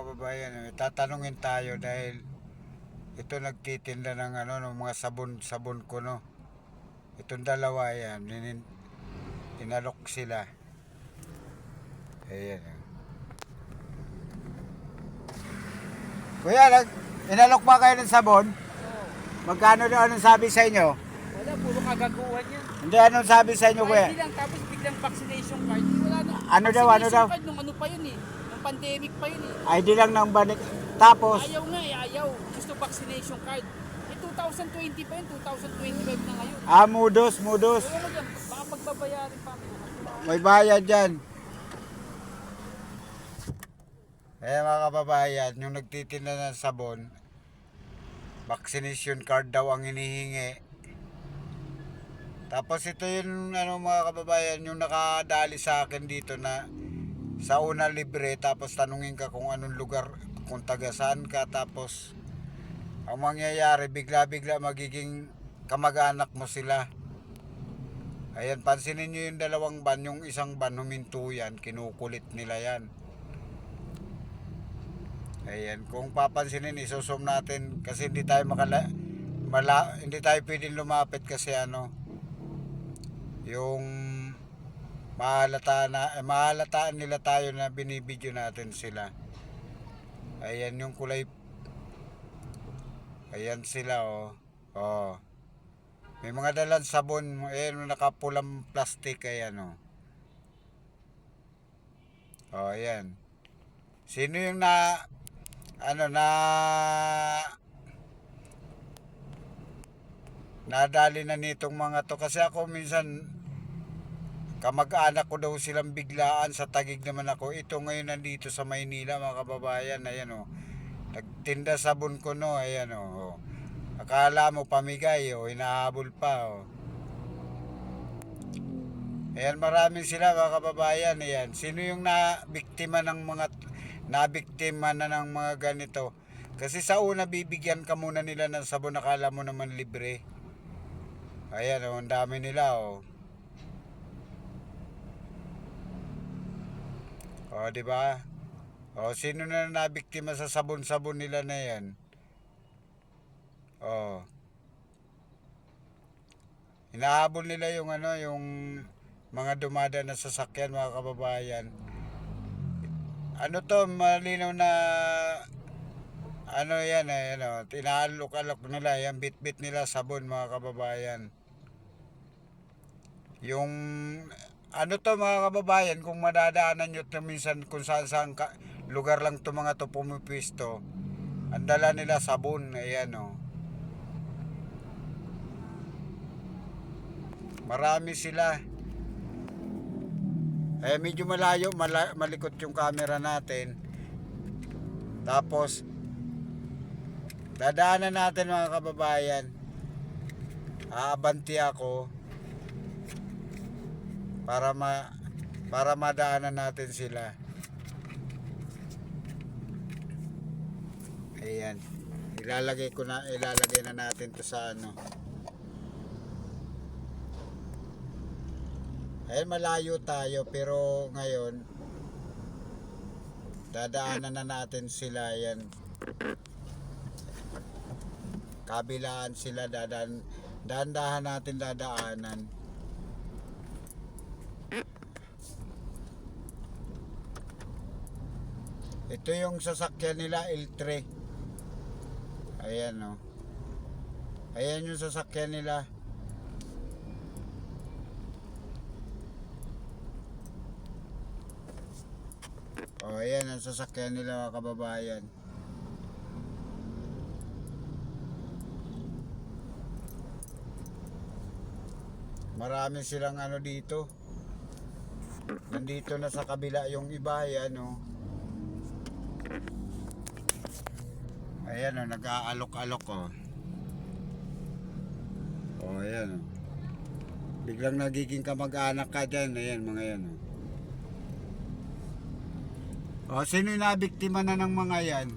kababayan, tatanungin tayo dahil ito nagtitinda ng ng mga sabon ko, no. Itong dalawa yan, inalok sila. Ayan. Kuya, inalok ba kayo ng sabon? Magkano daw, anong sabi sa inyo? Wala, puro kagaguhan yan. Hindi, anong sabi sa inyo, kuya? Hindi lang, tapos biglang vaccination card. Wala na. Ano daw? Vaccination card nung ano pa yun eh. Nung pandemic pa yun eh. ID lang ng banik. Tapos, Ayaw nga eh, ayaw. Gusto vaccination card. Eh 2020 pa yun, 2025 na ngayon. mudos. Ewan mo dyan, baka pagbabayarin pa kami. May bayad dyan. Mga kababayan, yung nagtitinda ng sabon, vaccination card daw ang hinihingi. Tapos ito yung mga kababayan, yung nakadali sa akin dito na sa una libre, tapos tanungin ka kung anong lugar, kung taga saan ka, tapos ang mangyayari bigla magiging kamag-anak mo sila. Ayan, pansinin nyo yung dalawang ban, yung isang ban huminto yan, kinukulit nila yan. Ayan, kung papansinin, isusum natin kasi hindi tayo hindi tayo pwedeng lumapit kasi yung mahalataan nila tayo na binibidyo natin sila. Ayan yung kulay. Ayan sila, oh. Oh. May mga dalang sabon, ayan, nakapulang plastic, ayan, oh. Oh, ayan. Sino yung nadali na nitong mga to, kasi ako minsan kamag-anak ko daw silang biglaan, sa Taguig naman ako. Ito ngayon nandito sa Maynila, mga kababayan, ayan, oh. Nagtinda sabon ko, no, ayan, oh. Akala mo pamigay, oh, hinahabol pa, oh. Ayan, marami sila, mga kababayan, ayan. Sino yung nabiktima na ng mga ganito? Kasi sa una bibigyan ka muna nila ng sabon, akala mo naman libre. Ayan, oh, ang dami nila, oh. Oh, di ba? Oh, sino na nabiktima sa sabon-sabon nila na 'yan? Oh. Hinahabol nila yung yung mga dumadaan na sasakyan, mga kababayan. Ano to, malinaw na yan, tinaalok-alok nila, yan, bit-bit nila sabon, mga kababayan. Yung to, mga kababayan, kung madadaanan nyo to minsan kung saan lugar lang to mga to pumipisto, ang dala nila sabon, ayan, oh. Marami sila. Medyo malayo, malikot yung camera natin. Tapos dadaanan natin, mga kababayan. Aabanti ako para madaanan natin sila. Ayan. Ilalagay na natin to sa Ayan, malayo tayo, pero ngayon dadaanan na natin sila. Ayan, kabilaan sila, dahan-dahan natin dadaanan. Ito yung sasakyan nila, L3. Ayan, oh. Ayan yung sasakyan nila. Oh, ayan ang sasakyan nila, mga kababayan. Marami silang dito. Nandito na sa kabila yung iba, ayan, oh. Ayan, oh, nag-aalok-alok, oh. Oh, ayan, oh. Biglang nagiging kamag-anak ka dyan, ayan, mga yan, oh. Oh, sino yung nabiktima na ng mga yan?